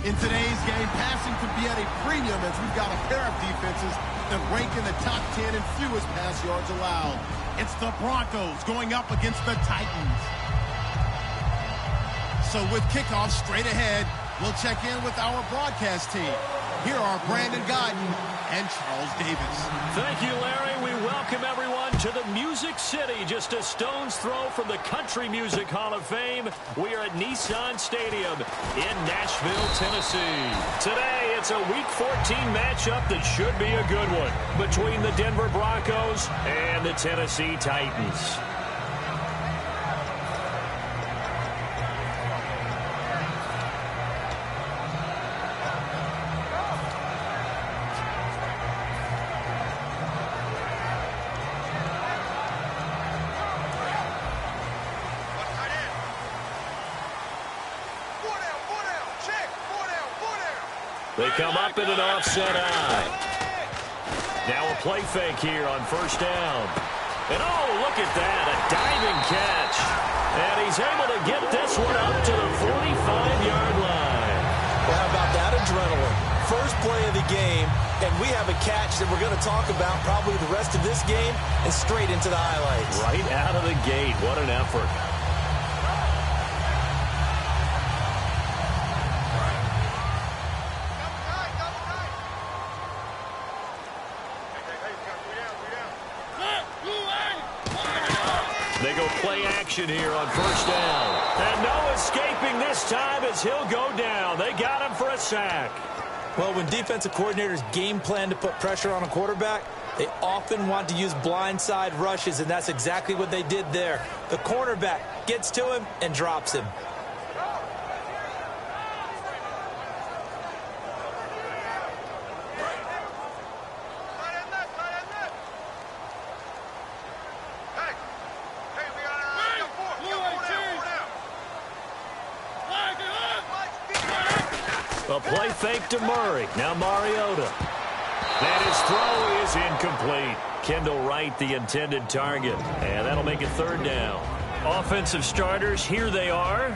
In today's game, passing could be at a premium as we've got a pair of defenses that rank in the top 10 in fewest pass yards allowed. It's the Broncos going up against the Titans. So with kickoff straight ahead, we'll check in with our broadcast team. Here are Brandon Gaudin and Charles Davis. Thank you, Larry. We welcome everyone to the Music City, just a stone's throw from the Country Music Hall of Fame. We are at Nissan Stadium in Nashville, Tennessee. Today, it's a Week 14 matchup that should be a good one between the Denver Broncos and the Tennessee Titans. They come up in an offset eye. Now a play fake here on first down. And oh, look at that, a diving catch. And he's able to get this one up to the 45-yard line. Well, how about that adrenaline? First play of the game, and we have a catch that we're going to talk about probably the rest of this game and straight into the highlights. Right out of the gate, what an effort. They go play action here on first down. And no escaping this time as he'll go down. They got him for a sack. Well, when defensive coordinators game plan to put pressure on a quarterback, they often want to use blindside rushes, and that's exactly what they did there. The cornerback gets to him and drops him. A play fake to Murray. Now Mariota. And his throw is incomplete. Kendall Wright, the intended target. And that'll make it third down. Offensive starters, here they are.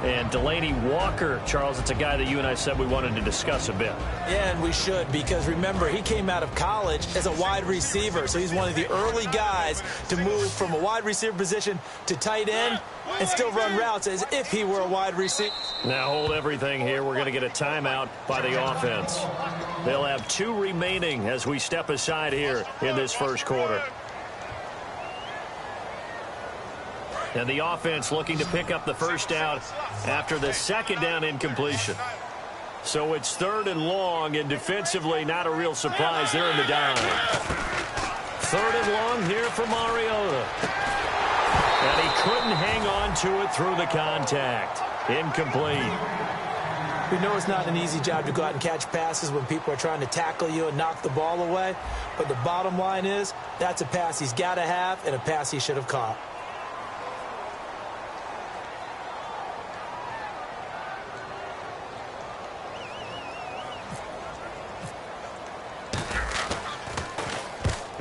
And Delaney Walker, Charles, it's a guy that you and I said we wanted to discuss a bit. Yeah, and we should, because remember, he came out of college as a wide receiver, so he's one of the early guys to move from a wide receiver position to tight end and still run routes as if he were a wide receiver. Now hold everything here. We're going to get a timeout by the offense. They'll have 2 remaining as we step aside here in this first quarter. And the offense looking to pick up the first down after the second down incompletion. So it's third and long, and defensively not a real surprise there in the dive. Third and long here for Mariota. And he couldn't hang on to it through the contact. Incomplete. We know it's not an easy job to go out and catch passes when people are trying to tackle you and knock the ball away. But the bottom line is, that's a pass he's got to have and a pass he should have caught.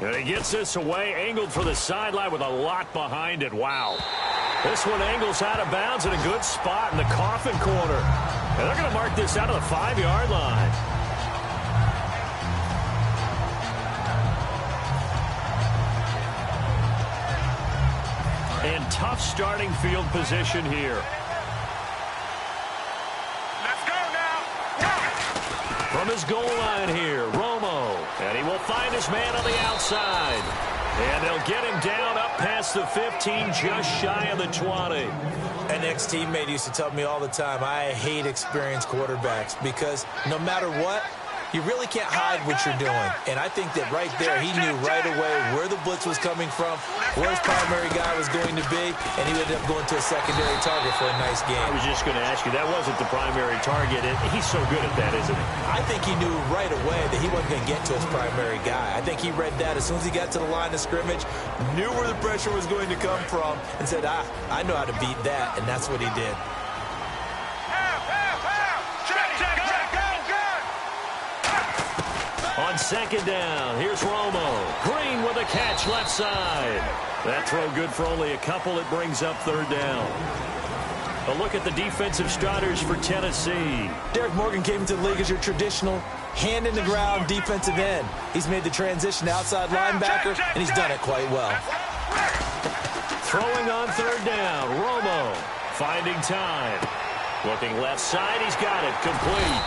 And he gets this away, angled for the sideline with a lot behind it. Wow. This one angles out of bounds in a good spot in the coffin corner. And they're going to mark this out of the 5-yard line. And tough starting field position here. Let's go now. From his goal line here, Romo. And he will find his man on the outside. And they'll get him down up past the 15, just shy of the 20. An ex-teammate used to tell me all the time, I hate experienced quarterbacks because no matter what, you really can't hide what you're doing. And I think that right there, he knew right away where the blitz was coming from, where his primary guy was going to be, and he ended up going to a secondary target for a nice game. I was just going to ask you, that wasn't the primary target. He's so good at that, isn't he? I think he knew right away that he wasn't going to get to his primary guy. I think he read that as soon as he got to the line of scrimmage, knew where the pressure was going to come from, and said, I know how to beat that, and that's what he did. On second down, here's Romo. Green with a catch left side. That throw good for only a couple. It brings up third down. A look at the defensive starters for Tennessee. Derek Morgan came into the league as your traditional hand-in-the-ground defensive end. He's made the transition to outside linebacker, and he's done it quite well. Throwing on third down, Romo finding time. Looking left side, he's got it, complete.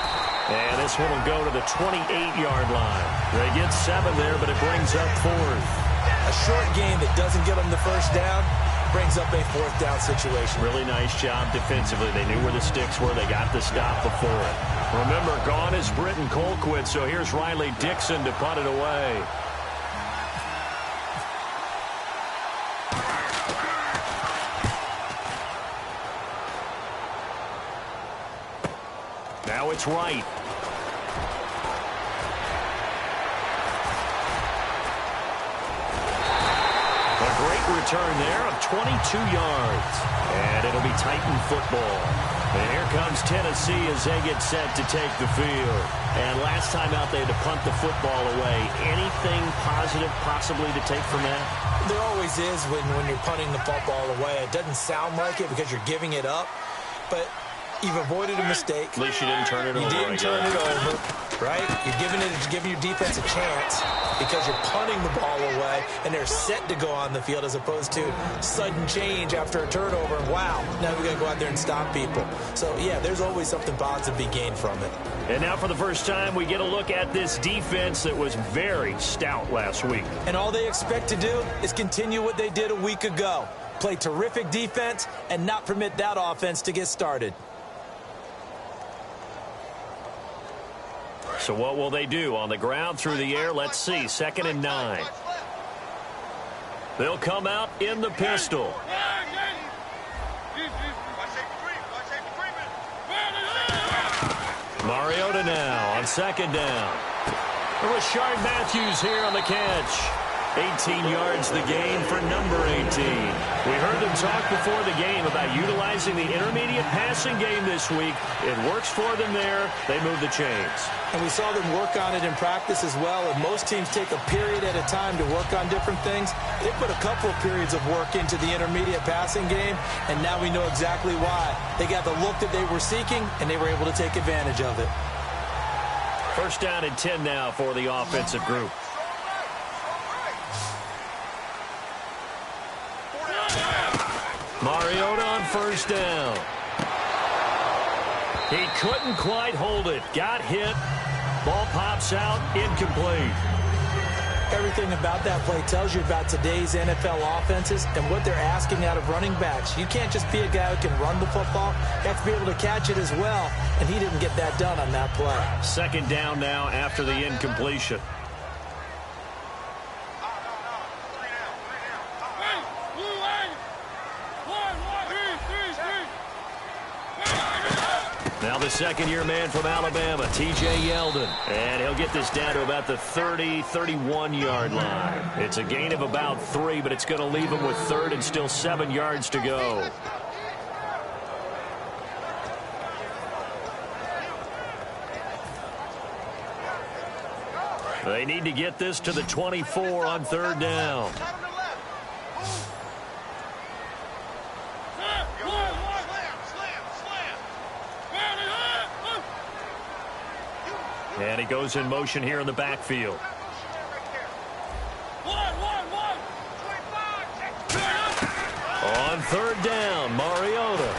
And this one will go to the 28-yard line. They get 7 there, but it brings up 4th. A short game that doesn't get them the first down brings up a 4th down situation. Really nice job defensively. They knew where the sticks were. They got the stop before it. Remember, gone is Britton Colquitt, so here's Riley Dixon to punt it away. Now it's Wright. Return there of 22 yards. And it'll be Titan football. And here comes Tennessee as they get set to take the field. And last time out, they had to punt the football away. Anything positive possibly to take from that? There always is when you're punting the football away. It doesn't sound like it because you're giving it up. But you've avoided a mistake. At least you didn't turn it over. You didn't turn it over, right? You're giving your defense a chance because you're punting the ball away, and they're set to go on the field as opposed to sudden change after a turnover. And wow, now we got to go out there and stop people. So, yeah, there's always something positive to be gained from it. And now for the first time, we get a look at this defense that was very stout last week. And all they expect to do is continue what they did a week ago. Play terrific defense and not permit that offense to get started. So what will they do? On the ground, through the air, let's see. 2nd and 9. They'll come out in the pistol. Mariota now on 2nd down. Rashard Matthews here on the catch. 18 yards the gain for number 18. We heard them talk before the game about utilizing the intermediate passing game this week. It works for them there. They move the chains. And we saw them work on it in practice as well. And most teams take a period at a time to work on different things. They put a couple of periods of work into the intermediate passing game, and now we know exactly why. They got the look that they were seeking, and they were able to take advantage of it. 1st down and 10 now for the offensive group. Mariota on 1st down. He couldn't quite hold it. Got hit. Ball pops out. Incomplete. Everything about that play tells you about today's NFL offenses and what they're asking out of running backs. You can't just be a guy who can run the football. You have to be able to catch it as well, and he didn't get that done on that play. 2nd down now after the incompletion. Now the 2nd-year man from Alabama, T.J. Yeldon. And he'll get this down to about the 30, 31-yard line. It's a gain of about 3, but it's going to leave him with 3rd and still 7 yards to go. They need to get this to the 24 on 3rd down. And he goes in motion here in the backfield. On 3rd down, Mariota.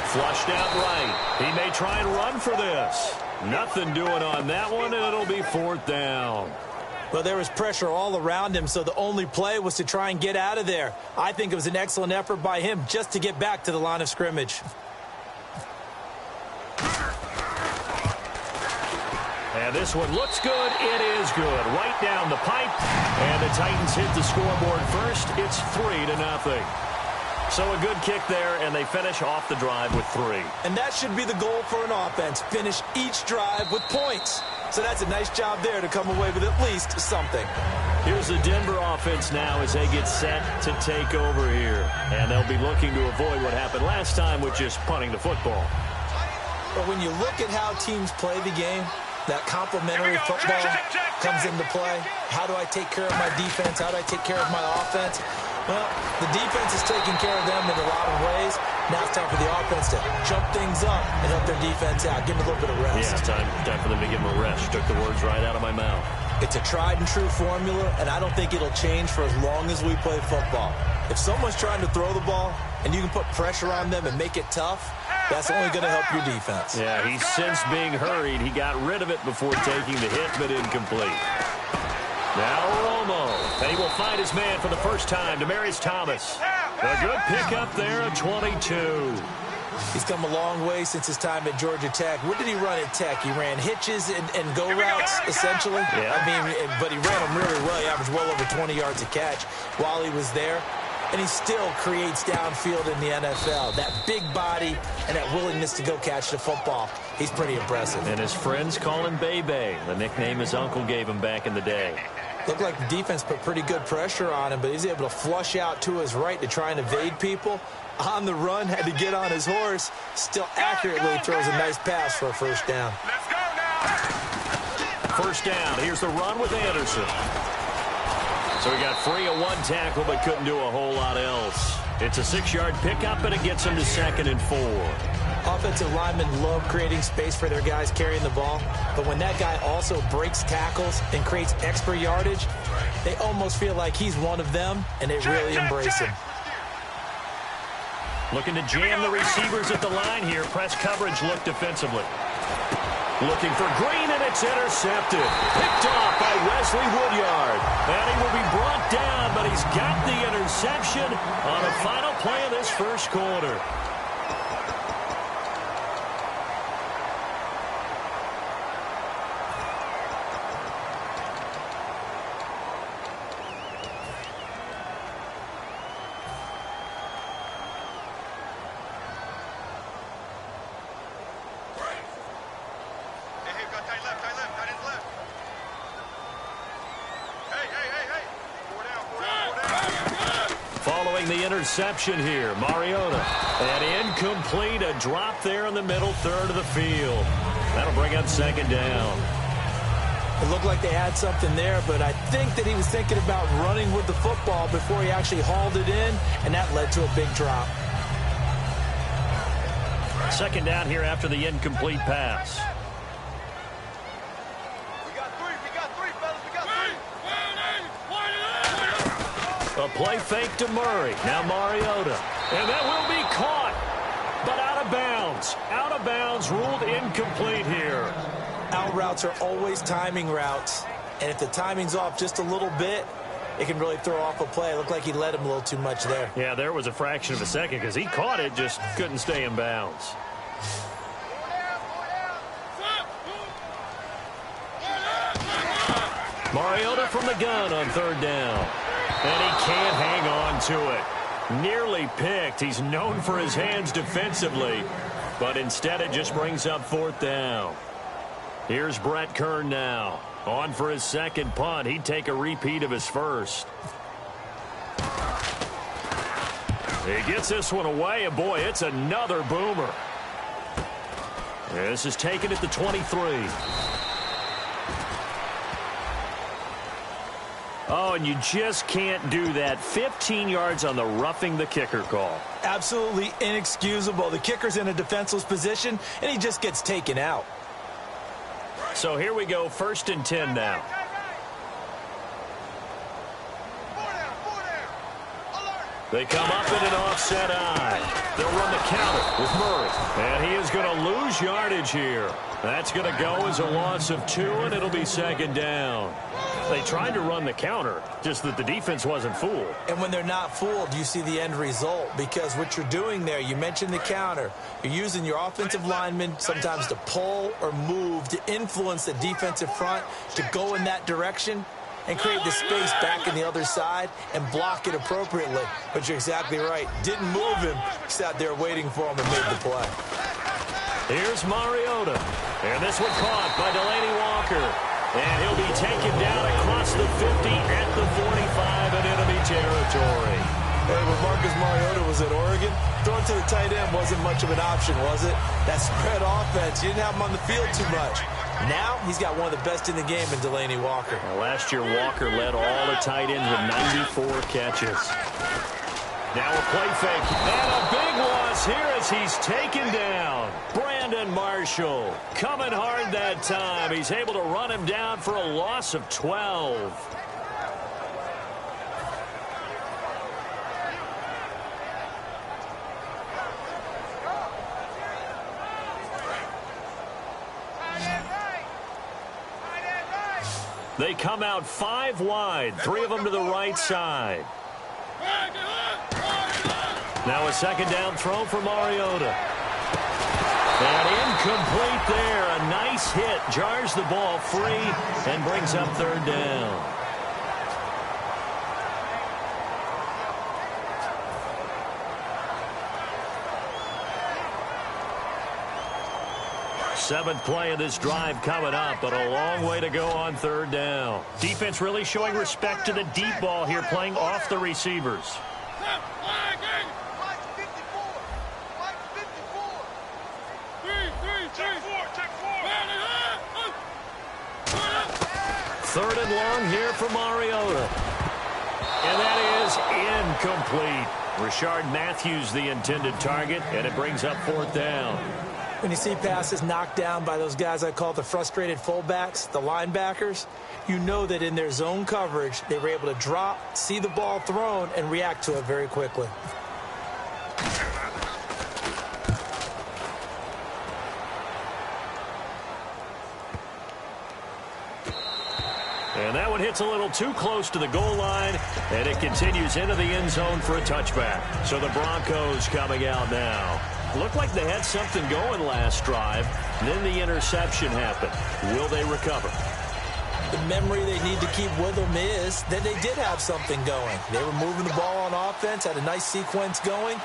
Flushed out right. He may try and run for this. Nothing doing on that one, and it'll be 4th down. Well, there was pressure all around him, so the only play was to try and get out of there. I think it was an excellent effort by him just to get back to the line of scrimmage. And this one looks good. It is good. Right down the pipe. And the Titans hit the scoreboard first. It's 3-0. So a good kick there, and they finish off the drive with 3. And that should be the goal for an offense. Finish each drive with points. So that's a nice job there to come away with at least something. Here's the Denver offense now as they get set to take over here. And they'll be looking to avoid what happened last time with just punting the football. But when you look at how teams play the game, that complementary football comes into play. How do I take care of my defense? How do I take care of my offense? Well, the defense is taking care of them in a lot of ways. Now it's time for the offense to jump things up and help their defense out. Give them a little bit of rest. Yeah, time for them to give them a rest. Took the words right out of my mouth. It's a tried and true formula, and I don't think it'll change for as long as we play football. If someone's trying to throw the ball and you can put pressure on them and make it tough, that's only going to help your defense. Yeah, he's since being hurried. He got rid of it before taking the hit, but incomplete. Now Romo, and he will find his man for the first time, Demaryius Thomas. A good pickup there at 22. He's come a long way since his time at Georgia Tech. What did he run at Tech? He ran hitches and go routes, essentially. Yeah. I mean, but he ran them really well. He averaged well over 20 yards a catch while he was there. And he still creates downfield in the NFL. That big body and that willingness to go catch the football. He's pretty impressive. And his friends call him Bebe, the nickname his uncle gave him back in the day. Looked like the defense put pretty good pressure on him, but he's able to flush out to his right to try and evade people. On the run, had to get on his horse. Still accurately throws a nice pass for a first down. Let's go now. First down. Here's the run with Anderson. So he got free of one tackle, but couldn't do a whole lot else. It's a 6-yard pickup, and it gets him to 2nd and 4. Offensive linemen love creating space for their guys carrying the ball, but when that guy also breaks tackles and creates extra yardage, they almost feel like he's one of them, and they really embrace him. Looking to jam the receivers at the line here. Press coverage look defensively. Looking for Green, and it's intercepted. Picked off by Wesley Woodyard. And he will be brought down, but he's got the interception on the final play of this first quarter. The interception here, Mariota. And incomplete, a drop there in the middle third of the field. That'll bring up 2nd down. It looked like they had something there, but I think that he was thinking about running with the football before he actually hauled it in, and that led to a big drop. 2nd down here after the incomplete pass. A play fake to Murray. Now Mariota. And that will be caught. But out of bounds. Out of bounds, ruled incomplete here. Out routes are always timing routes. And if the timing's off just a little bit, it can really throw off a play. It looked like he let him a little too much there. Yeah, there was a fraction of a second because he caught it, just couldn't stay in bounds. Mariota from the gun on 3rd down. And he can't hang on to it. Nearly picked. He's known for his hands defensively. But instead it just brings up 4th down. Here's Brett Kern now. On for his 2nd punt. He'd take a repeat of his first. He gets this one away, and boy, it's another boomer. This is taken at the 23. Oh, and you just can't do that. 15 yards on the roughing the kicker call. Absolutely inexcusable. The kicker's in a defenseless position, and he just gets taken out. So here we go, 1st and 10 now. They come up in an offset eye. They'll run the counter with Murray. And he is going to lose yardage here. That's going to go as a loss of 2, and it'll be 2nd down. They tried to run the counter, just that the defense wasn't fooled. And when they're not fooled, you see the end result. Because what you're doing there, you mentioned the counter. You're using your offensive linemen sometimes to pull or move to influence the defensive front to go in that direction and create the space back in the other side and block it appropriately. But you're exactly right. Didn't move him. Sat there waiting for him and made the play. Here's Mariota. And this one caught by Delaney Walker. And he'll be taken down across the 50 at the 45 in enemy territory. Hey, when Marcus Mariota was at Oregon, throwing to the tight end wasn't much of an option, was it? That spread offense, you didn't have him on the field too much. Now he's got one of the best in the game in Delanie Walker. Well, last year, Walker led all the tight ends with 94 catches. Now a play fake, and a big loss here as he's taken down. Brandon Marshall coming hard that time. He's able to run him down for a loss of 12. They come out 5 wide, 3 of them to the right side. Now a second down throw for Mariota. And incomplete there. A nice hit. Jars the ball free and brings up third down. Seventh play of this drive coming up, but a long way to go on third down. Defense really showing respect to the deep ball here, playing off the receivers. Third and long here for Mariota. And that is incomplete. Rashard Matthews the intended target, and it brings up fourth down. When you see passes knocked down by those guys I call the frustrated fullbacks, the linebackers, you know that in their zone coverage, they were able to drop, see the ball thrown, and react to it very quickly. And that one hits a little too close to the goal line, and it continues into the end zone for a touchback. So the Broncos coming out now. Looked like they had something going last drive. Then the interception happened. Will they recover? The memory they need to keep with them is that they did have something going. They were moving the ball on offense, had a nice sequence going.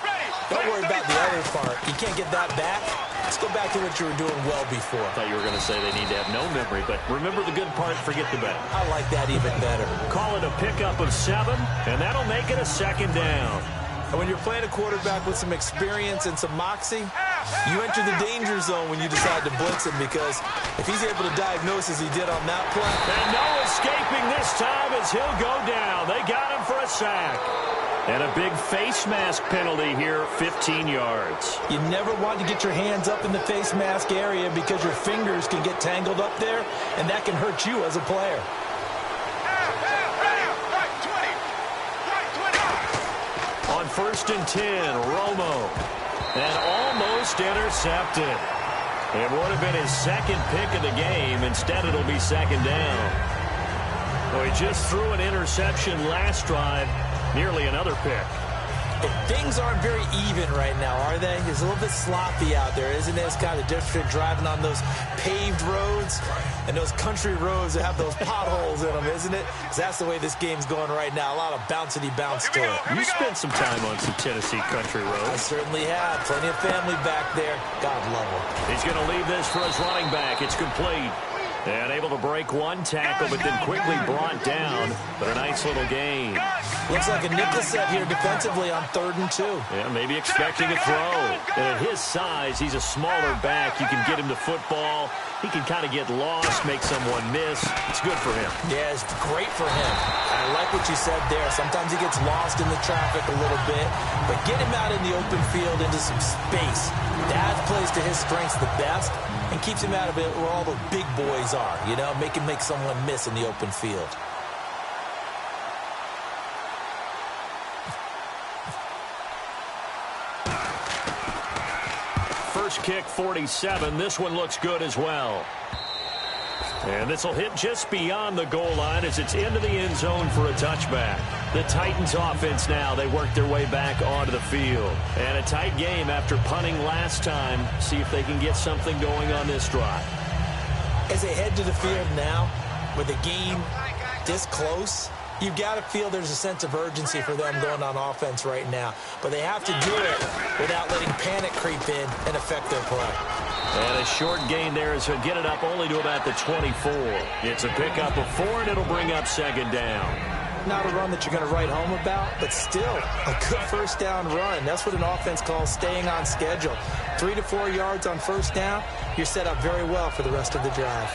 Don't worry about the other part. You can't get that back. Let's go back to what you were doing well before. I thought you were going to say they need to have no memory, but remember the good part, forget the bad. I like that even better. Call it a pickup of 7, and that'll make it a second down. And when you're playing a quarterback with some experience and some moxie, you enter the danger zone when you decide to blitz him, because if he's able to diagnose as he did on that play. And no escaping this time as he'll go down. They got him for a sack. And a big face mask penalty here, 15 yards. You never want to get your hands up in the face mask area because your fingers can get tangled up there, and that can hurt you as a player. On 1st and 10, Romo. And almost intercepted. It would have been his second pick of the game. Instead, it'll be second down. Well, he just threw an interception last drive. Nearly another pick. Things aren't very even right now, are they? It's a little bit sloppy out there, isn't it? It's kind of different driving on those paved roads and those country roads that have those potholes in them, isn't it? Because that's the way this game's going right now. A lot of bouncy bounce to it. You spent some time on some Tennessee country roads. I certainly have. Plenty of family back there. God love them. He's going to leave this for his running back. It's complete. And able to break one tackle, but then quickly brought down. But a nice little gain. Looks like a nickel set here defensively on 3rd and 2. Yeah, maybe expecting a throw. And at his size, he's a smaller back. You can get him the football. He can kind of get lost, make someone miss. It's good for him. Yeah, it's great for him. I like what you said there. Sometimes he gets lost in the traffic a little bit. But get him out in the open field into some space. That plays to his strengths the best and keeps him out of it where all the big boys are. You know, make him make someone miss in the open field. First kick, 47. This one looks good as well. And this will hit just beyond the goal line as it's into the end zone for a touchback. The Titans offense now, they work their way back onto the field. And a tight game after punting last time. See if they can get something going on this drive. As they head to the field now, with the game this close, you've got to feel there's a sense of urgency for them going on offense right now. But they have to do it without letting panic creep in and affect their play. And a short gain there as he'll get it up only to about the 24. It's a pickup of 4, and it'll bring up second down. Not a run that you're going to write home about, but still a good first down run. That's what an offense calls staying on schedule. 3 to 4 yards on first down, you're set up very well for the rest of the drive.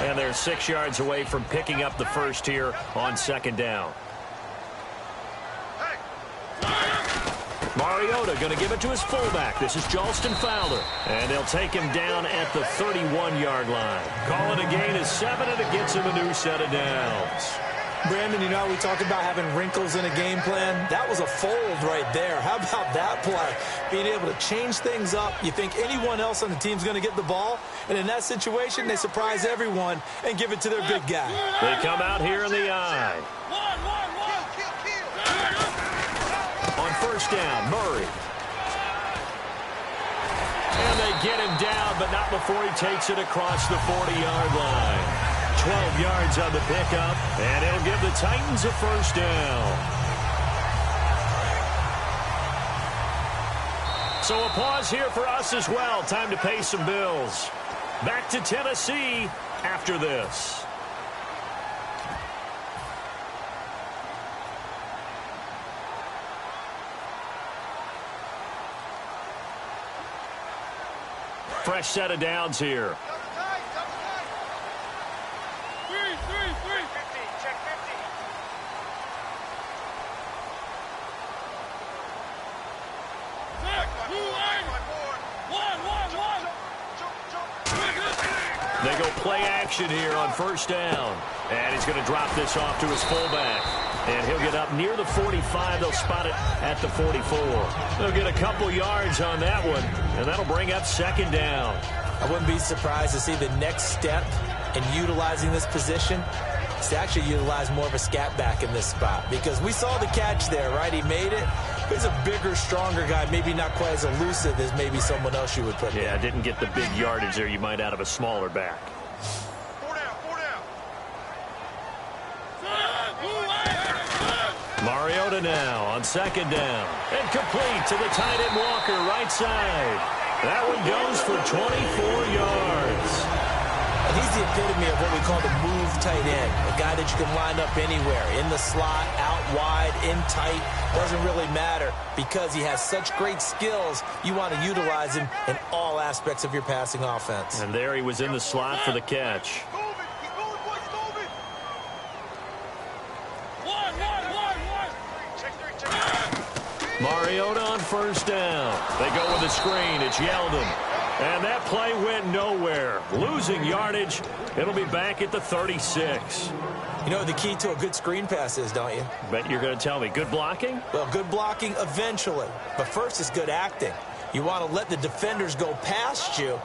And they're 6 yards away from picking up the first here on second down. Mariota going to give it to his fullback. This is Jalston Fowler. And they'll take him down at the 31-yard line. Call it a gain of 7, and it gets him a new set of downs. Brandon, you know, we talked about having wrinkles in a game plan. That was a fold right there. How about that play? Being able to change things up. You think anyone else on the team's going to get the ball? And in that situation, they surprise everyone and give it to their big guy. They come out here in the eye. On first down, Murray. And they get him down, but not before he takes it across the 40-yard line. 12 yards on the pickup, and it'll give the Titans a first down. So a pause here for us as well. Time to pay some bills. Back to Tennessee after this. Fresh set of downs here. They go play action here on first down. And he's going to drop this off to his fullback. And he'll get up near the 45. They'll spot it at the 44. They'll get a couple yards on that one. And that'll bring up second down. I wouldn't be surprised to see the next step in utilizing this position is to actually utilize more of a scat back in this spot. Because we saw the catch there, right? He made it. He's a bigger, stronger guy, maybe not quite as elusive as maybe someone else you would put Yeah, there. didn't get the big yardage there you might out of a smaller back. Mariota now on second down. And complete to the tight end Walker, right side. That one goes for 24 yards. And he's the epitome of what we call the move tight end. A guy that you can line up anywhere. In the slot, out wide, in tight. Doesn't really matter because he has such great skills. You want to utilize him in all aspects of your passing offense. And there he was in the slot for the catch. Mariota on first down. They go with the screen. It's Yeldon. And that play went nowhere. Losing yardage. It'll be back at the 36. You know what the key to a good screen pass is, don't you? Bet you're going to tell me. Good blocking? Well, good blocking eventually. But first is good acting. You want to let the defenders go past you,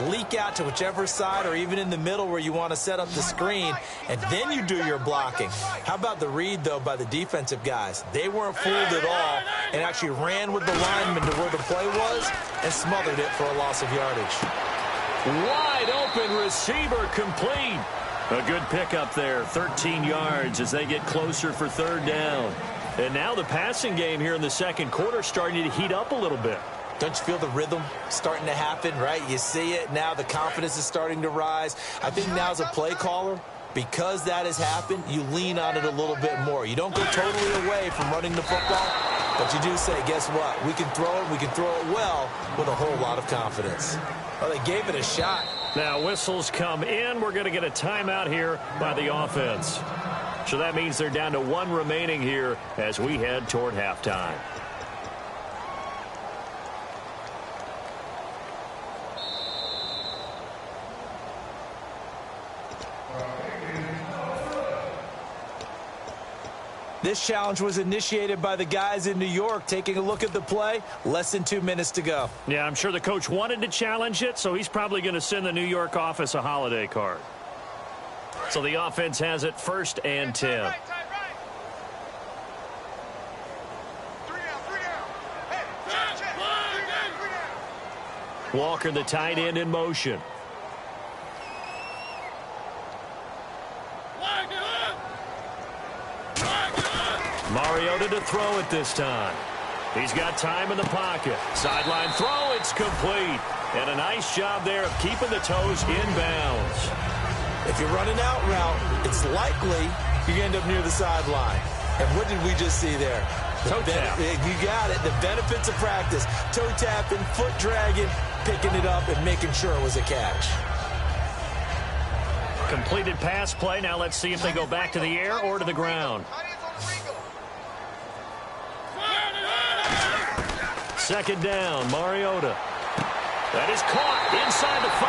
leak out to whichever side or even in the middle where you want to set up the screen, and then you do your blocking. How about the read, though, by the defensive guys? They weren't fooled at all and actually ran with the lineman to where the play was and smothered it for a loss of yardage. Wide open receiver complete. A good pickup there, 13 yards as they get closer for third down. And now the passing game here in the second quarter starting to heat up a little bit. Don't you feel the rhythm starting to happen, right? You see it now. The confidence is starting to rise. I think now as a play caller, because that has happened, you lean on it a little bit more. You don't go totally away from running the football, but you do say, guess what? We can throw it. We can throw it well with a whole lot of confidence. Well, they gave it a shot. Now whistles come in. We're going to get a timeout here by the offense. So that means they're down to one remaining here as we head toward halftime. This challenge was initiated by the guys in New York. Taking a look at the play, less than 2 minutes to go. Yeah, I'm sure the coach wanted to challenge it, so he's probably going to send the New York office a holiday card. So the offense has it first and 10. Walker, the tight end, in motion. Mariota to throw it this time. He's got time in the pocket. Sideline throw, it's complete. And a nice job there of keeping the toes in bounds. If you're running out route, it's likely you end up near the sideline. And what did we just see there? Toe tap. You got it. The benefits of practice. Toe tapping, foot dragging, picking it up, and making sure it was a catch. Completed pass play. Now let's see if they go back to the air or to the ground. Second down, Mariota. That is caught inside the 5.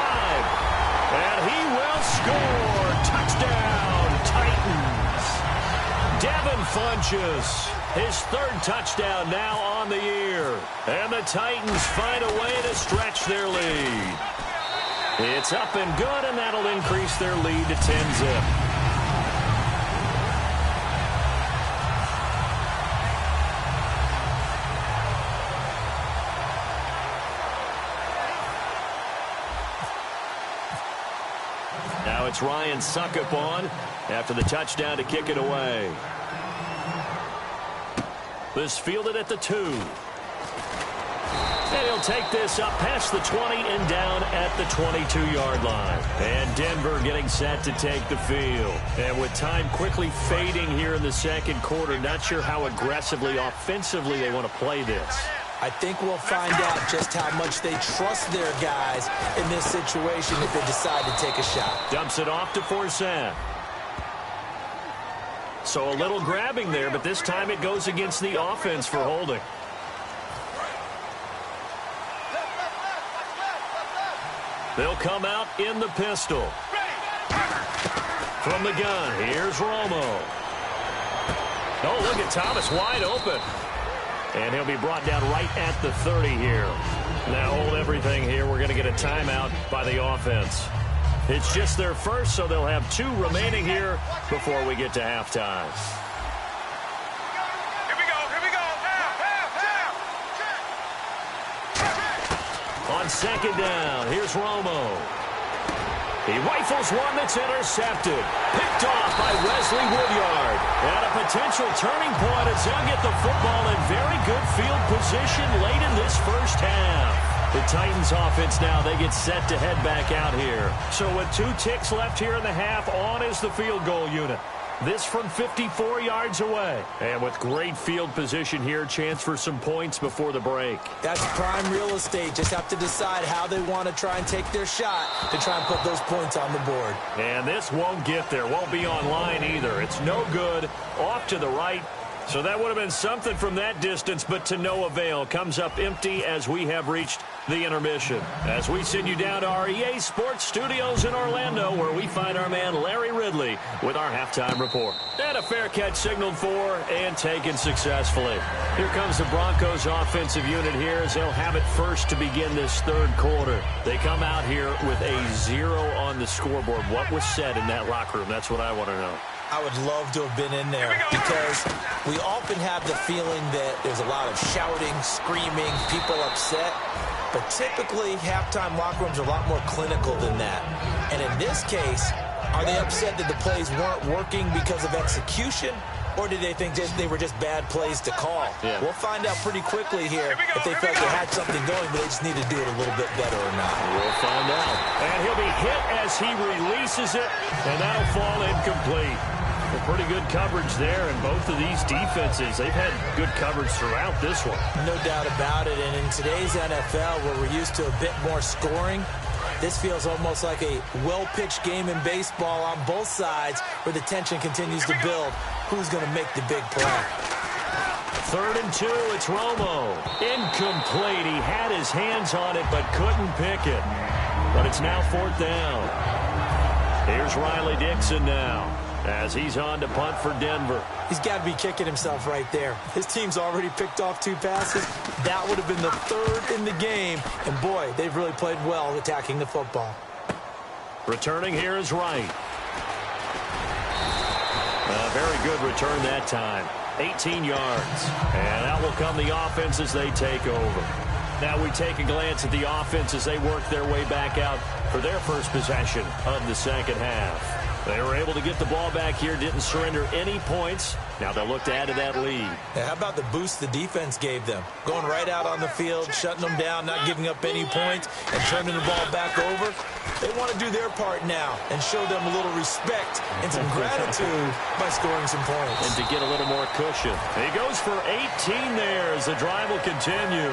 And he will score. Touchdown, Titans. Devin Funchess, his 3rd touchdown now on the year. And the Titans find a way to stretch their lead. It's up and good, and that'll increase their lead to 10-zip. Now it's Ryan Succop on after the touchdown to kick it away. This fielded at the 2. And he'll take this up past the 20 and down at the 22-yard line. And Denver getting set to take the field. And with time quickly fading here in the second quarter, not sure how aggressively, offensively they want to play this. I think we'll find out just how much they trust their guys in this situation if they decide to take a shot. Dumps it off to Forsett. So a little grabbing there, but this time it goes against the offense for holding. They'll come out in the pistol. From the gun, here's Romo. Oh, look at Thomas wide open. And he'll be brought down right at the 30 here. Now hold everything here. We're going to get a timeout by the offense. It's just their first, so they'll have 2 remaining here before we get to halftime. Here we go. On second down, here's Romo. He rifles one that's intercepted. Picked off by Wesley Woodyard. And a potential turning point as they'll get the football in very good field position late in this first half. The Titans offense now, they get set to head back out here. So with 2 ticks left here in the half, on is the field goal unit. This from 54 yards away. And with great field position here, chance for some points before the break. That's prime real estate. Just have to decide how they want to try and take their shot to try and put those points on the board. And this won't get there. Won't be online either. It's no good. Off to the right. So that would have been something from that distance, but to no avail. Comes up empty as we have reached the intermission. As we send you down to our EA Sports Studios in Orlando, where we find our man Larry Ridley with our halftime report. And a fair catch signaled for and taken successfully. Here comes the Broncos offensive unit here as they'll have it first to begin this third quarter. They come out here with a 0 on the scoreboard. What was said in that locker room? That's what I want to know. I would love to have been in there because we often have the feeling that there's a lot of shouting, screaming, people upset. But typically, halftime locker rooms are a lot more clinical than that. And in this case, are they upset that the plays weren't working because of execution? Or did they think they were just bad plays to call? Yeah. We'll find out pretty quickly here if they felt they had something going, but they just need to do it a little bit better or not. We'll find out. And he'll be hit as he releases it, and that'll fall incomplete. Pretty good coverage there, and both of these defenses, they've had good coverage throughout this one. No doubt about it, and in today's NFL, where we're used to a bit more scoring, this feels almost like a well-pitched game in baseball on both sides where the tension continues to build. Who's going to make the big play? 3rd and 2, it's Romo. Incomplete. He had his hands on it but couldn't pick it. But it's now 4th down. Here's Riley Dixon now, as he's on to punt for Denver. He's got to be kicking himself right there. His team's already picked off 2 passes. That would have been the 3rd in the game. And, boy, they've really played well attacking the football. Returning here is Wright. A very good return that time. 18 yards. And out will come the offense as they take over. Now we take a glance at the offense as they work their way back out for their first possession of the second half. They were able to get the ball back here, didn't surrender any points. Now they'll look to add to that lead. How about the boost the defense gave them? Going right out on the field, shutting them down, not giving up any points, and turning the ball back over. They want to do their part now and show them a little respect and some gratitude by scoring some points. And to get a little more cushion. He goes for 18 there as the drive will continue.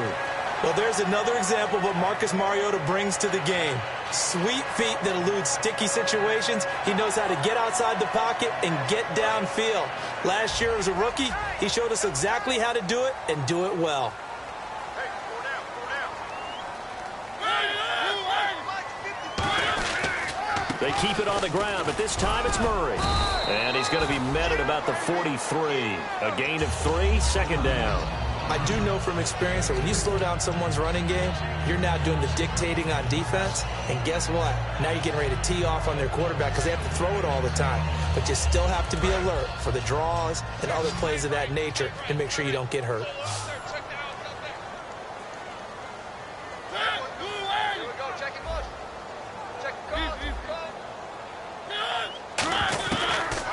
Well, there's another example of what Marcus Mariota brings to the game. Sweet feet that elude sticky situations. He knows how to get outside the pocket and get downfield. Last year as a rookie, he showed us exactly how to do it and do it well. They keep it on the ground, but this time it's Murray. And he's going to be met at about the 43. A gain of 3, second down. I do know from experience that when you slow down someone's running game, you're now doing the dictating on defense. And guess what? Now you're getting ready to tee off on their quarterback because they have to throw it all the time. But you still have to be alert for the draws and other plays of that nature to make sure you don't get hurt.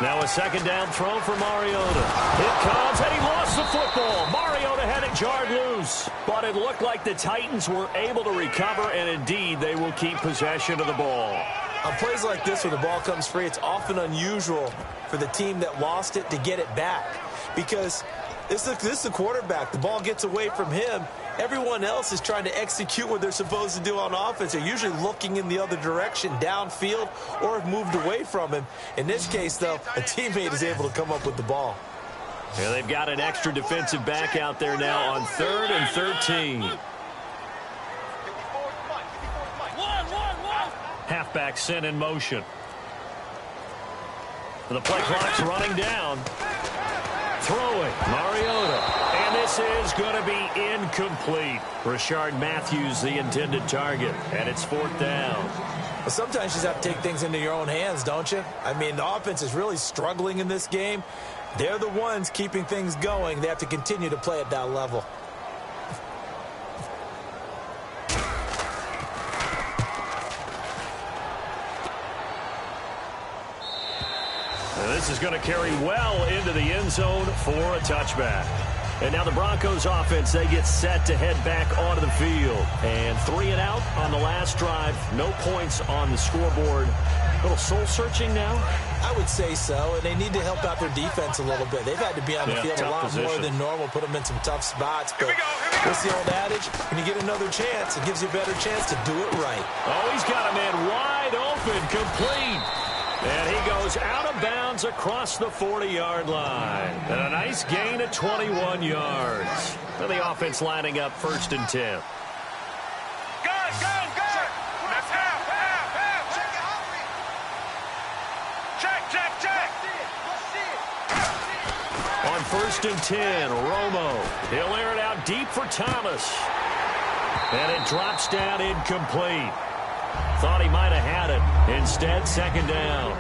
Now a second down throw for Mariota. It comes, and he lost the football. Mariota had it jarred loose. But it looked like the Titans were able to recover, and indeed they will keep possession of the ball. On plays like this where the ball comes free, it's often unusual for the team that lost it to get it back. Because this is the quarterback. The ball gets away from him. Everyone else is trying to execute what they're supposed to do on offense. They're usually looking in the other direction, downfield, or have moved away from him. In this case, though, a teammate is able to come up with the ball. Yeah, they've got an extra defensive back out there now on 3rd and 13. Halfback sent in motion. The play clock's running down. Throwing, Mariota. And this is going to be incomplete. Rashard Matthews, the intended target. And it's 4th down. Well, sometimes you just have to take things into your own hands, don't you? I mean, the offense is really struggling in this game. They're the ones keeping things going. They have to continue to play at that level. And this is going to carry well into the end zone for a touchback. And now the Broncos offense, they get set to head back onto the field. And 3 and out on the last drive. No points on the scoreboard. A little soul-searching now? I would say so, and they need to help out their defense a little bit. They've had to be on the field a lot more than normal, put them in some tough spots. But what's the old adage? When you get another chance, it gives you a better chance to do it right. Oh, he's got a man wide open, complete. And he goes out of bounds across the 40-yard line. And a nice gain of 21 yards. And the offense lining up 1st and 10. On 1st and 10, Romo. He'll air it out deep for Thomas. And it drops down incomplete. Thought he might have had it. Instead, 2nd down.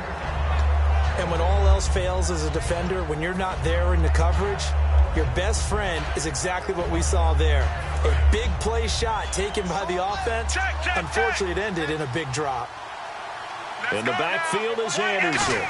And when all else fails as a defender, when you're not there in the coverage, your best friend is exactly what we saw there. A big play shot taken by the offense. Unfortunately, it ended in a big drop. In the backfield is Anderson.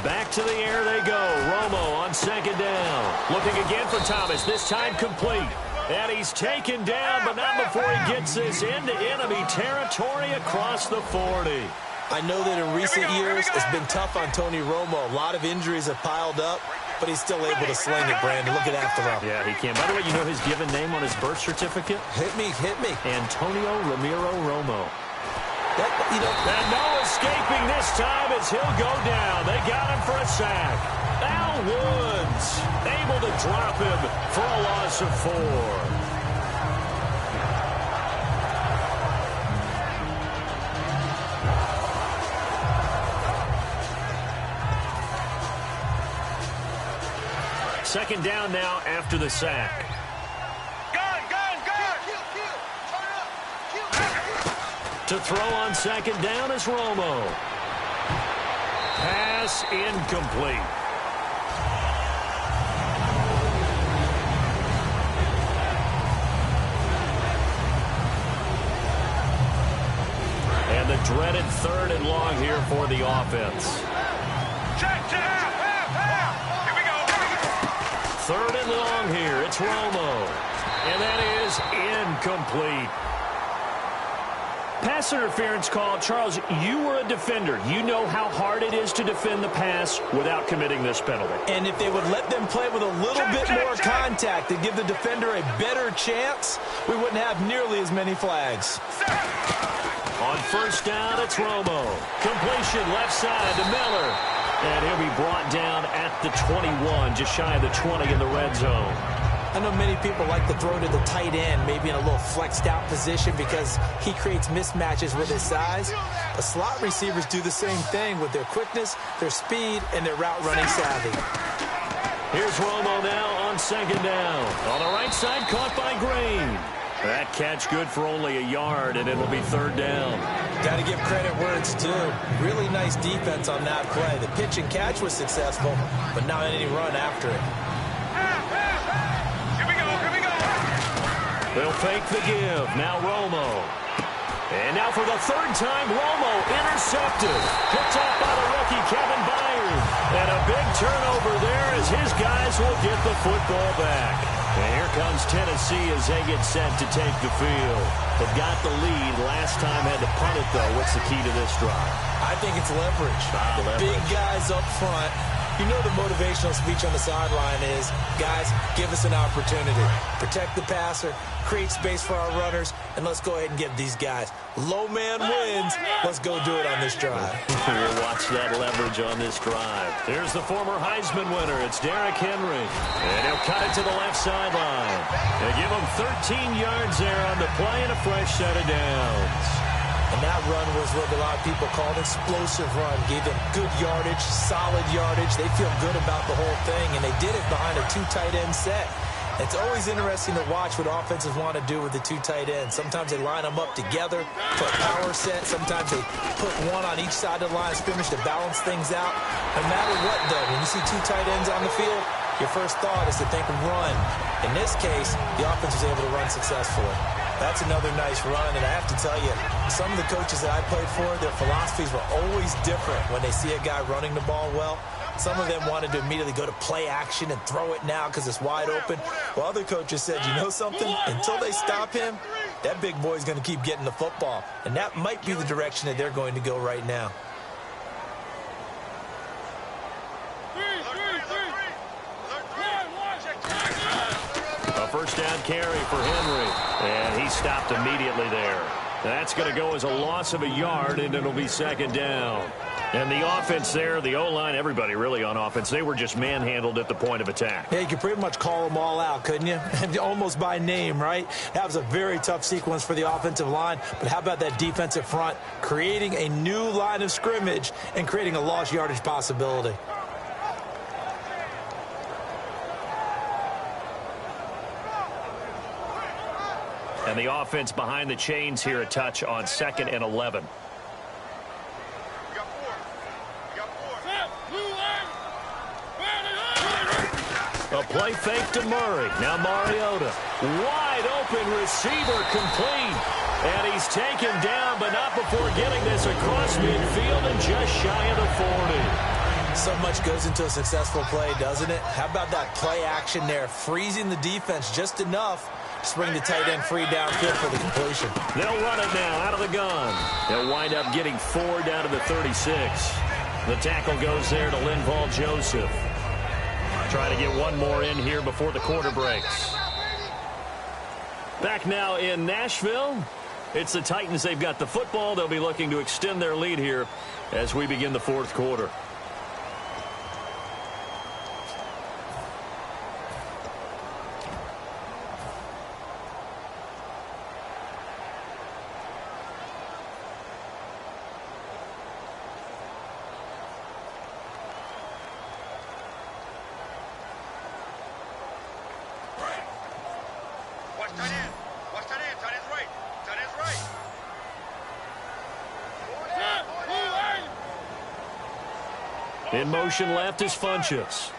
Back to the air they go. Romo on 2nd down. Looking again for Thomas. This time complete. And he's taken down, but not before he gets this into enemy territory across the 40. I know that in recent years, it's been tough on Tony Romo. A lot of injuries have piled up, but he's still able to sling it, Brandon. Look at that throw. Yeah, he can. By the way, you know his given name on his birth certificate? Hit me. Antonio Ramiro Romo. And no escaping this time as he'll go down. They got him for a sack. Al Woods able to drop him for a loss of 4. Second down now after the sack. To throw on 2nd down is Romo. Pass incomplete. And the dreaded 3rd and long here for the offense. Check. Here we go. 3rd and long here. It's Romo. And that is incomplete. Pass interference call. Charles, you were a defender. You know how hard it is to defend the pass without committing this penalty. And if they would let them play with a little bit more contact and give the defender a better chance, we wouldn't have nearly as many flags. On 1st down, it's Romo. Completion left side to Miller. And he'll be brought down at the 21, just shy of the 20 in the red zone. I know many people like to throw to the tight end, maybe in a little flexed out position because he creates mismatches with his size. But slot receivers do the same thing with their quickness, their speed, and their route running savvy. Here's Romo now on 2nd down. On the right side, caught by Green. That catch good for only a yard, and it'll be 3rd down. Got to give credit where it's due. Really nice defense on that play. The pitch and catch was successful, but not any run after it. They'll fake the give. Now Romo. And now for the 3rd time, Romo intercepted. Picked off by the rookie, Kevin Byard. And a big turnover there as his guys will get the football back. And here comes Tennessee as they get set to take the field. They've got the lead. Last time had to punt it, though. What's the key to this drive? I think it's leverage. Big guys up front. You know the motivational speech on the sideline is, guys, give us an opportunity. Protect the passer, create space for our runners, and let's go ahead and give these guys. Low man wins. Let's go do it on this drive. We'll watch that leverage on this drive. Here's the former Heisman winner. It's Derrick Henry. And he'll cut it to the left sideline. They give him 13 yards there on the play and a fresh set of downs. And that run was what a lot of people call an explosive run. Gave them good yardage, solid yardage. They feel good about the whole thing, and they did it behind a 2 tight end set. It's always interesting to watch what offenses want to do with the 2 tight ends. Sometimes they line them up together for a power set. Sometimes they put one on each side of the line of scrimmage to balance things out. No matter what, though, when you see 2 tight ends on the field, your first thought is to think run. In this case, the offense was able to run successfully. That's another nice run, and I have to tell you, some of the coaches that I played for, their philosophies were always different when they see a guy running the ball well. Some of them wanted to immediately go to play action and throw it now because it's wide open. While other coaches said, you know something? Until they stop him, that big boy's going to keep getting the football. And that might be the direction that they're going to go right now. A 1st down carry for Henry. And he stopped immediately there. That's going to go as a loss of a yard, and it'll be 2nd down. And the offense there, the O-line, everybody really on offense, they were just manhandled at the point of attack. Yeah, you could pretty much call them all out, couldn't you? Almost by name, right? That was a very tough sequence for the offensive line. But how about that defensive front creating a new line of scrimmage and creating a lost yardage possibility? And the offense behind the chains here, a touch on 2nd and 11. A play fake to Murray. Now Mariota. Wide open receiver complete. And he's taken down, but not before getting this across midfield and just shy of the 40. So much goes into a successful play, doesn't it? How about that play action there, freezing the defense just enough to bring the tight end free downfield for the completion. They'll run it now out of the gun. They'll wind up getting 4 down to the 36. The tackle goes there to Linval Joseph. Try to get one more in here before the quarter breaks. Back now in Nashville. It's the Titans. They've got the football. They'll be looking to extend their lead here as we begin the 4th quarter. In motion left is Funchess.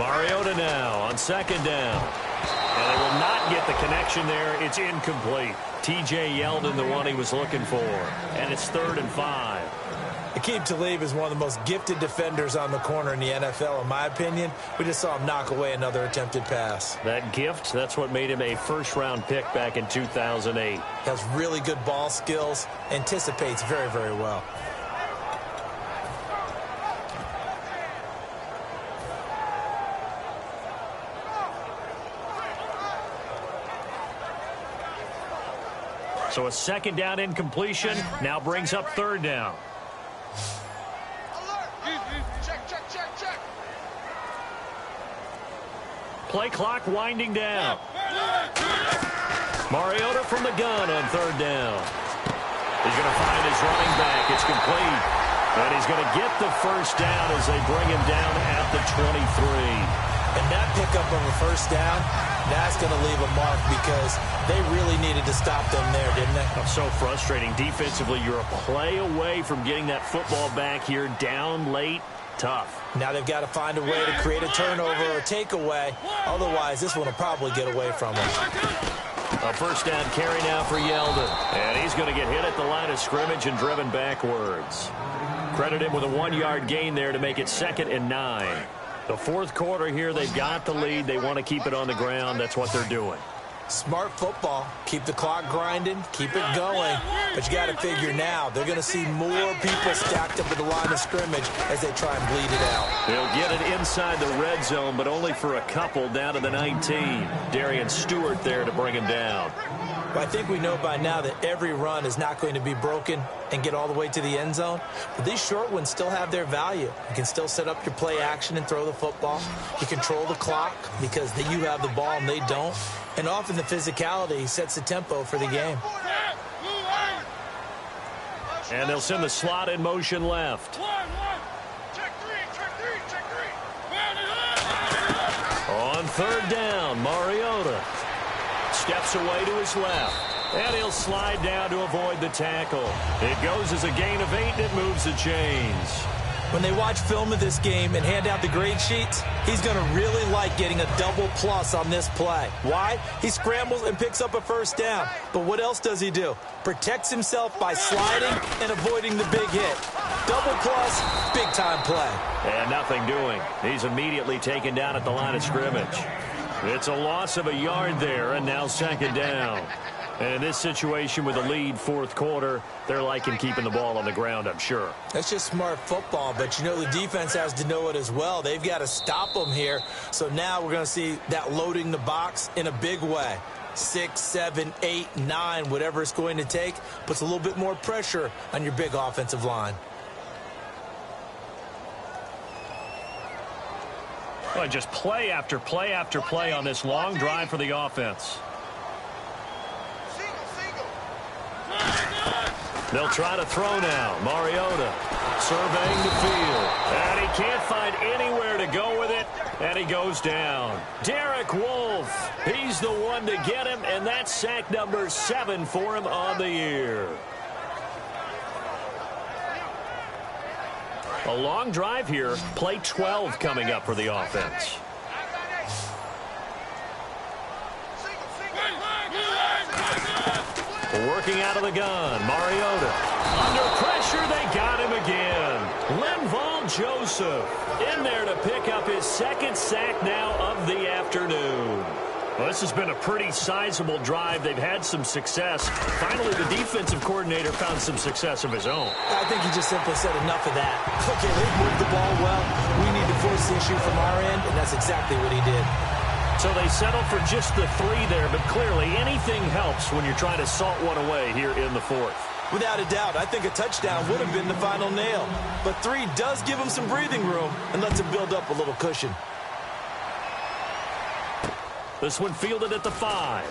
Mariota now on second down. And they will not get the connection there. It's incomplete. T.J. Yeldon, the one he was looking for. And it's 3rd and 5. Aqib Talib is one of the most gifted defenders on the corner in the NFL, in my opinion. We just saw him knock away another attempted pass. That gift, that's what made him a first-round pick back in 2008. Has really good ball skills, anticipates very, very well. So a second down incompletion now brings up 3rd down. Check. Play clock winding down. Mariota from the gun on 3rd down. He's going to find his running back. It's complete. And he's going to get the first down as they bring him down at the 23. And that pickup of a first down, that's going to leave a mark because they really needed to stop them there, didn't they? So frustrating. Defensively, you're a play away from getting that football back here down late. Tough. Now they've got to find a way to create a turnover or a takeaway. Otherwise, this one will probably get away from them. A first down carry now for Yeldon. And he's going to get hit at the line of scrimmage and driven backwards. Credit him with a 1-yard gain there to make it 2nd and 9. The 4th quarter here, they've got the lead. They want to keep it on the ground. That's what they're doing. Smart football. Keep the clock grinding. Keep it going. But you got to figure now, they're going to see more people stacked up at the line of scrimmage as they try and bleed it out. They'll get it inside the red zone, but only for a couple down to the 19. Darian Stewart there to bring him down. Well, I think we know by now that every run is not going to be broken and get all the way to the end zone. But these short ones still have their value. You can still set up your play action and throw the football. You control the clock because you have the ball and they don't. And often the physicality sets the tempo for the game. And they'll send the slot in motion left. Check three. On 3rd down, Mariota steps away to his left. And he'll slide down to avoid the tackle. It goes as a gain of 8, and it moves the chains. When they watch film of this game and hand out the grade sheets, he's going to really like getting a double plus on this play. Why? He scrambles and picks up a first down. But what else does he do? Protects himself by sliding and avoiding the big hit. Double plus, big-time play. And nothing doing. He's immediately taken down at the line of scrimmage. It's a loss of a yard there, and now 2nd down. And in this situation with a lead 4th quarter, they're liking keeping the ball on the ground, I'm sure. That's just smart football, but you know the defense has to know it as well. They've got to stop them here. So now we're going to see that loading the box in a big way. 6, 7, 8, 9, whatever it's going to take, puts a little bit more pressure on your big offensive line. Well, just play after play after play on this long drive for the offense. They'll try to throw now. Mariota surveying the field. And he can't find anywhere to go with it. And he goes down. Derek Wolfe. He's the one to get him. And that's sack number 7 for him on the year. A long drive here. Play 12 coming up for the offense. Working out of the gun, Mariota. Under pressure, they got him again. Linval Joseph in there to pick up his 2nd sack now of the afternoon. Well, this has been a pretty sizable drive. They've had some success. Finally, the defensive coordinator found some success of his own. I think he just simply said enough of that. Okay, they've moved the ball well. We need to force the issue from our end, and that's exactly what he did. So they settled for just the 3 there, but clearly anything helps when you're trying to salt one away here in the 4th. Without a doubt, I think a touchdown would have been the final nail. But 3 does give him some breathing room and lets him build up a little cushion. This one fielded at the 5.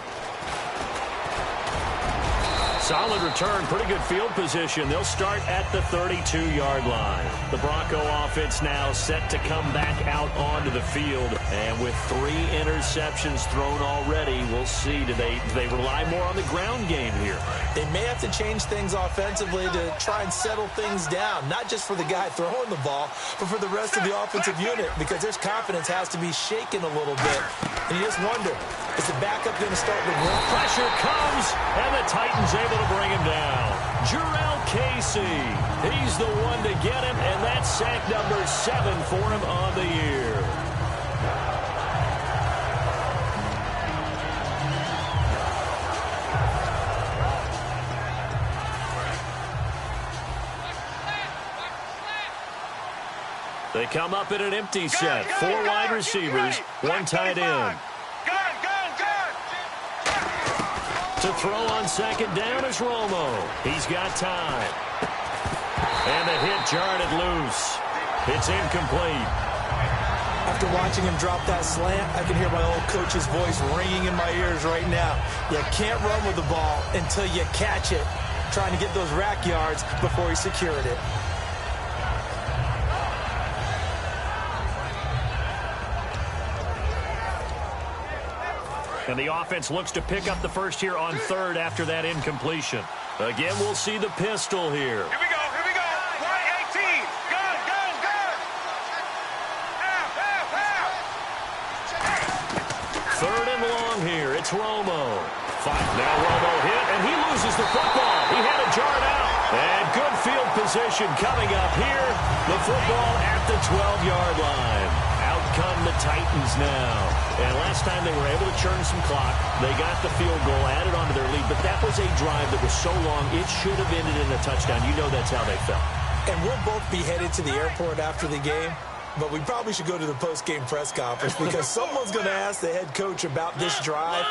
Solid return, pretty good field position. They'll start at the 32-yard line. The Bronco offense now set to come back out onto the field. And with 3 interceptions thrown already, we'll see. Do they rely more on the ground game here? They may have to change things offensively to try and settle things down, not just for the guy throwing the ball, but for the rest of the offensive unit, because their confidence has to be shaken a little bit. And you just wonder, is the backup going to start with more? Pressure comes, and the Titans able to bring him down. Jurrell Casey, he's the one to get him, and that's sack number 7 for him on the year. They come up in an empty set. 4 wide receivers, 1 tight end. To throw on second down is Romo. He's got time. And the hit jarred it loose. It's incomplete. After watching him drop that slant, I can hear my old coach's voice ringing in my ears right now. You can't run with the ball until you catch it. Trying to get those rack yards before he secured it. And the offense looks to pick up the first here on 3rd after that incompletion. Again, we'll see the pistol here. Here we go, here we go. 118. Gun, gun, gun. Half. 3rd and long here. It's Romo. Now Romo hit, and he loses the football. He had it jarred out. And good field position coming up here. The football at the 12-yard line. Out come the Titans now. And last time they were able to churn some clock. They got the field goal, added onto their lead. But that was a drive that was so long, it should have ended in a touchdown. You know that's how they felt. And we'll both be headed to the airport after the game. But we probably should go to the post-game press conference because someone's going to ask the head coach about this drive,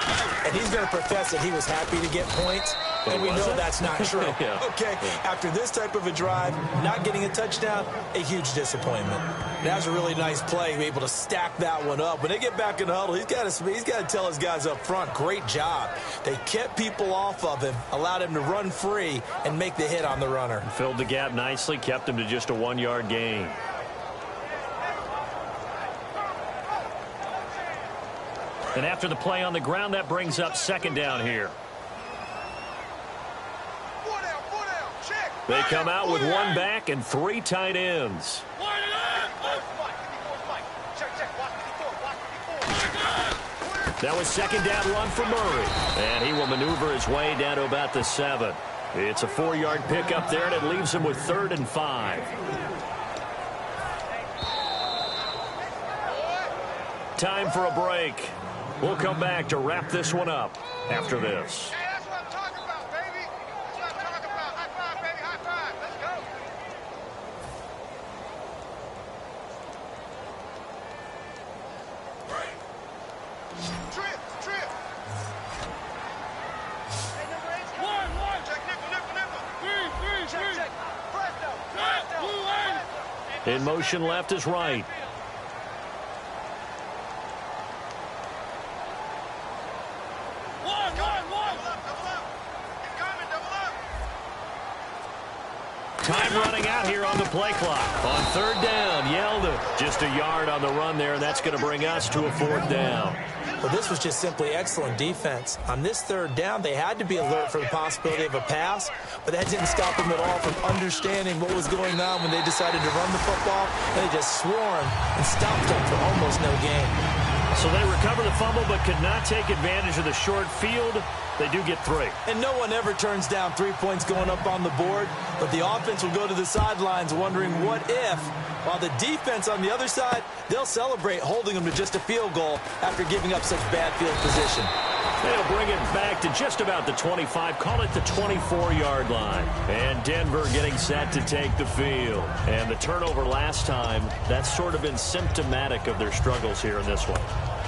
and he's going to profess that he was happy to get points, and we know that's not true. Yeah. Okay, after this type of a drive, not getting a touchdown, a huge disappointment. That was a really nice play, to be able to stack that one up. When they get back in the huddle, he's got to tell his guys up front, great job. They kept people off of him, allowed him to run free, and make the hit on the runner. Filled the gap nicely, kept him to just a 1-yard gain. And after the play on the ground, that brings up 2nd down here. They come out with 1 back and 3 tight ends. That was 2nd down run for Murray. And he will maneuver his way down to about the 7. It's a 4-yard pickup there, and it leaves him with 3rd and 5. Time for a break. We'll come back to wrap this one up after this. Hey, that's what I'm talking about, baby. That's what I'm talking about. High five, baby. High five. Let's go. Trip. Hey, number 8. One. Check nipple. Three. Check. Presto. In motion left is right. Time running out here on the play clock. On 3rd down, Yeldon. Just a yard on the run there, and that's going to bring us to a 4th down. Well, this was just simply excellent defense. On this 3rd down, they had to be alert for the possibility of a pass, but that didn't stop them at all from understanding what was going on when they decided to run the football. They just swarmed and stopped them for almost no gain. So they recover the fumble but could not take advantage of the short field. They do get 3. And no one ever turns down 3 points going up on the board, but the offense will go to the sidelines wondering what if, while the defense on the other side, they'll celebrate holding them to just a field goal after giving up such bad field position. They'll bring it back to just about the 25, call it the 24-yard line. And Denver getting set to take the field. And the turnover last time, that's sort of been symptomatic of their struggles here in this one.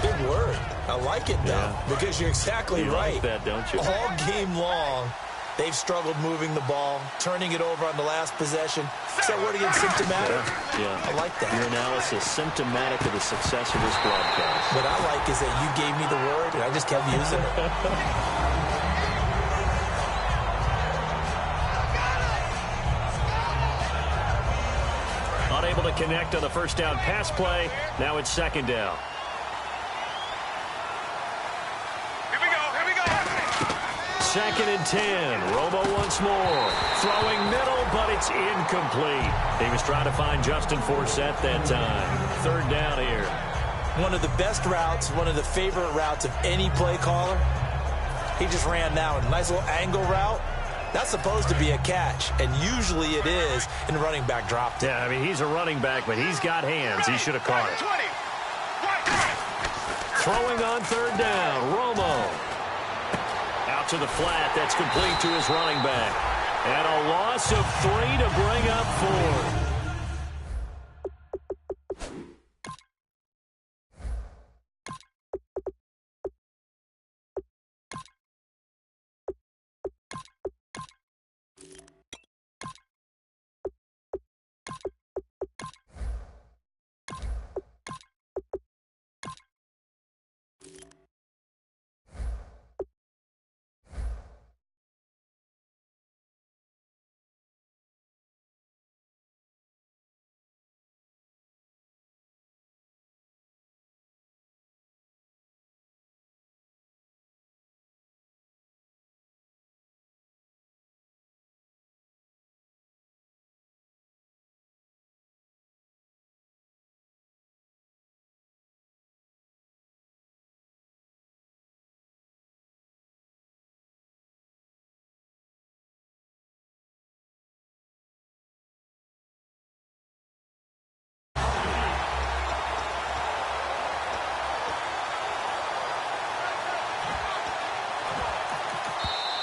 Big word. I like it, though, because you're exactly right. Like that, don't you? All game long, they've struggled moving the ball, turning it over on the last possession. Is that word again, symptomatic? Yeah. I like that. Your analysis, symptomatic of the success of this broadcast. What I like is that you gave me the word, and I just kept using it. connect on the first down pass play. Now it's second down. Here we go. Second and 10. Romo once more. Throwing middle, but it's incomplete. He was trying to find Justin Forsett that time. Third down here. One of the best routes, one of the favorite routes of any play caller. He just ran now a nice little angle route. That's supposed to be a catch, and usually it is, and the running back dropped it. Yeah, I mean, he's a running back, but he's got hands. He should have caught it. Throwing on third down, Romo. Out to the flat. That's complete to his running back. And a loss of 3 to bring up 4.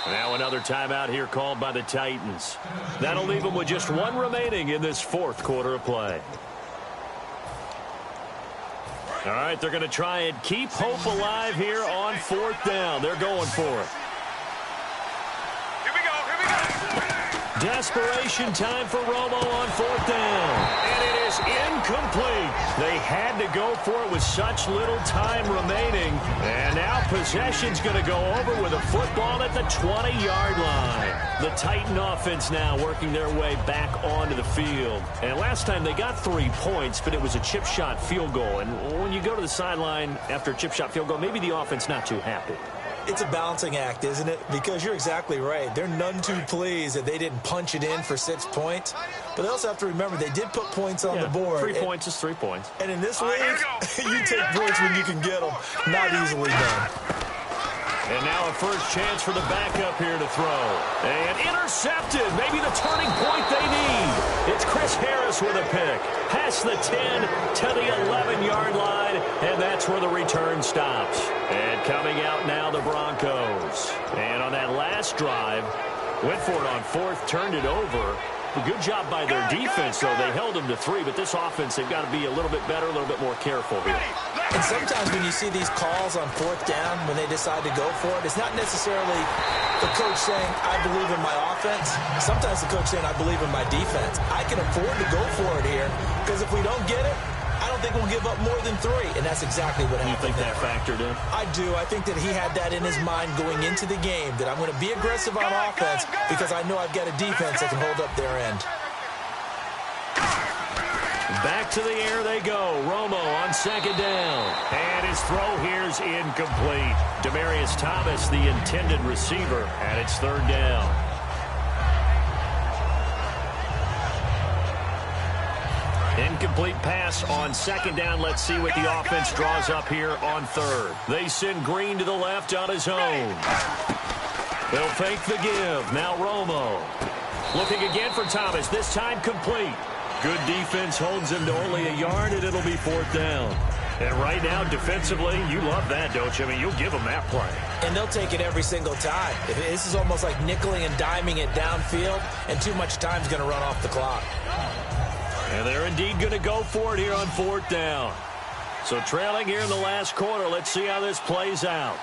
Now another timeout here called by the Titans. That'll leave them with just one remaining in this fourth quarter of play. All right, they're going to try and keep hope alive here on fourth down. They're going for it. Here we go. Desperation time for Romo on fourth down. And it is incomplete. They had to go for it with such little time remaining. And now possession's going to go over with a football at the 20-yard line. The Titan offense now working their way back onto the field. And last time they got 3 points, but it was a chip shot field goal. And when you go to the sideline after a chip shot field goal, maybe the offense not too happy. It's a balancing act, isn't it? Because you're exactly right. They're none too pleased that they didn't punch it in for 6 points. But they also have to remember they did put points on the board. 3 points is 3 points. And in this league, you take points when you can get them. Not easily done. And now a first chance for the backup here to throw. And intercepted. Maybe the turning point they need. It's Chris Harris with a pick. Past the 10 to the 11-yard line. And that's where the return stops. And coming out now, the Broncos. And on that last drive, went for it on fourth, turned it over. A good job by their defense, though. They held them to 3, but this offense, they've got to be a little bit better, a little bit more careful here. And sometimes when you see these calls on fourth down, when they decide to go for it, it's not necessarily the coach saying, I believe in my offense. Sometimes the coach saying, I believe in my defense. I can afford to go for it here, because if we don't get it, I don't think we'll give up more than 3, and that's exactly what happened. You think that factored in? I do. I think that he had that in his mind going into the game, that I'm going to be aggressive on offense because I know I've got a defense that can hold up their end. Back to the air they go. Romo on second down. And his throw here's incomplete. Demaryius Thomas, the intended receiver, and it's third down. Incomplete pass on second down. Let's see what the offense draws up here on third. They send Green to the left on his own. They'll fake the give. Now Romo. Looking again for Thomas. This time complete. Good defense holds him to only a yard, and it'll be fourth down. And right now, defensively, you love that, don't you? I mean, you'll give them that play. And they'll take it every single time. This is almost like nickeling and diming it downfield, and too much time's going to run off the clock. And they're indeed going to go for it here on fourth down. So trailing here in the last quarter. Let's see how this plays out.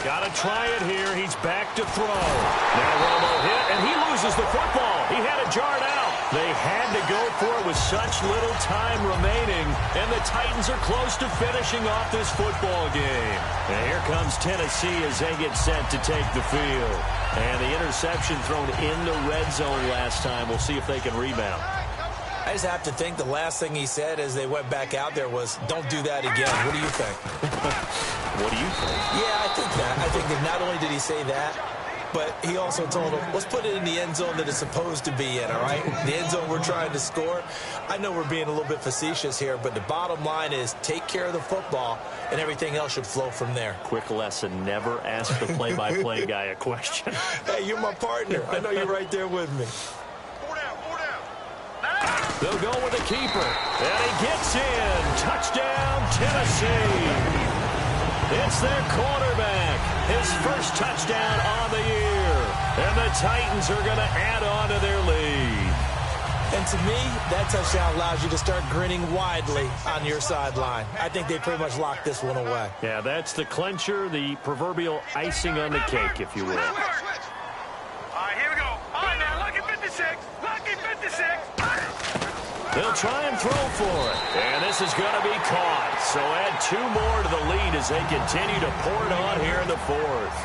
Got to try it here. He's back to throw. Now Romo hit, and he loses the football. He had it jarred out. They had to go for it with such little time remaining, and the Titans are close to finishing off this football game. And here comes Tennessee as they get set to take the field. And the interception thrown in the red zone last time. We'll see if they can rebound. I just have to think the last thing he said as they went back out there was, don't do that again. What do you think? What do you think? Yeah, I think that. I think that not only did he say that, but he also told him, let's put it in the end zone that it's supposed to be in, all right? The end zone we're trying to score. I know we're being a little bit facetious here, but the bottom line is take care of the football, and everything else should flow from there. Quick lesson, never ask the play-by-play guy a question. Hey, you're my partner. I know you're right there with me. They'll go with the keeper, and he gets in. Touchdown, Tennessee. It's their quarterback, his first touchdown on the year. And the Titans are going to add on to their lead. And to me, that touchdown allows you to start grinning widely on your sideline. I think they pretty much locked this one away. Yeah, that's the clincher, the proverbial icing on the cake, if you will. All right, here we go. All right, now, lucky 56. Lucky 56. They'll try and throw for it. And this is going to be caught. So add 2 more to the lead as they continue to pour it on here in the 4th.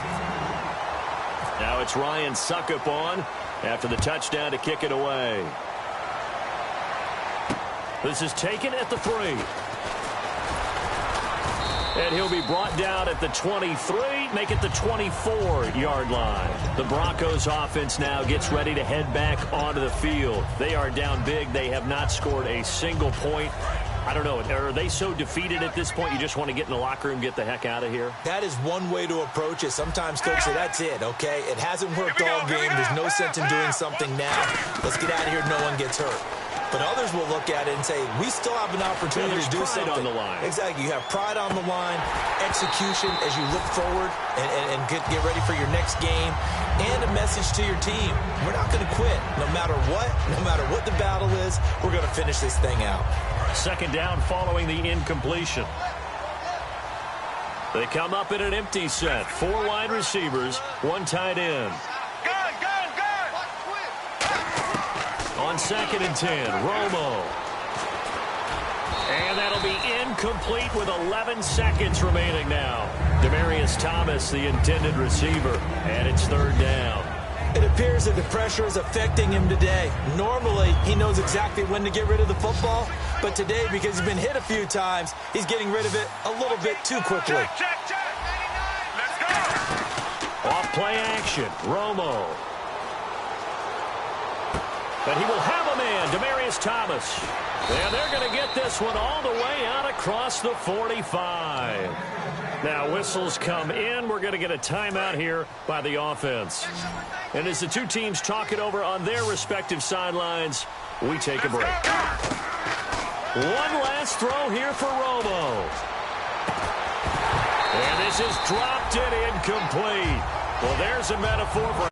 Now it's Ryan Suckup on after the touchdown to kick it away. This is taken at the 3. And he'll be brought down at the 23, make it the 24-yard line. The Broncos offense now gets ready to head back onto the field. They are down big. They have not scored a single point. I don't know. Are they so defeated at this point you just want to get in the locker room, get the heck out of here? That is one way to approach it. Sometimes coaches say, that's it, okay? It hasn't worked all game. There's no sense in doing something now. Let's get out of here. No one gets hurt. But others will look at it and say, we still have an opportunity to do something. On the line. Exactly. You have pride on the line, execution as you look forward and get ready for your next game, and a message to your team. We're not going to quit. No matter what the battle is, we're going to finish this thing out. Second down following the incompletion. They come up in an empty set. 4 wide receivers, 1 tight end. On 2nd and 10, Romo. And that'll be incomplete with 11 seconds remaining now. Demaryius Thomas, the intended receiver, and it's 3rd down. It appears that the pressure is affecting him today. Normally, he knows exactly when to get rid of the football, but today, because he's been hit a few times, he's getting rid of it a little bit too quickly. Let's go. Off play action, Romo. But he will have a man, Demaryius Thomas. And they're going to get this one all the way out across the 45. Now whistles come in. We're going to get a timeout here by the offense. And as the 2 teams talk it over on their respective sidelines, we take a break. One last throw here for Romo. And this is dropped and incomplete. Well, there's a metaphor for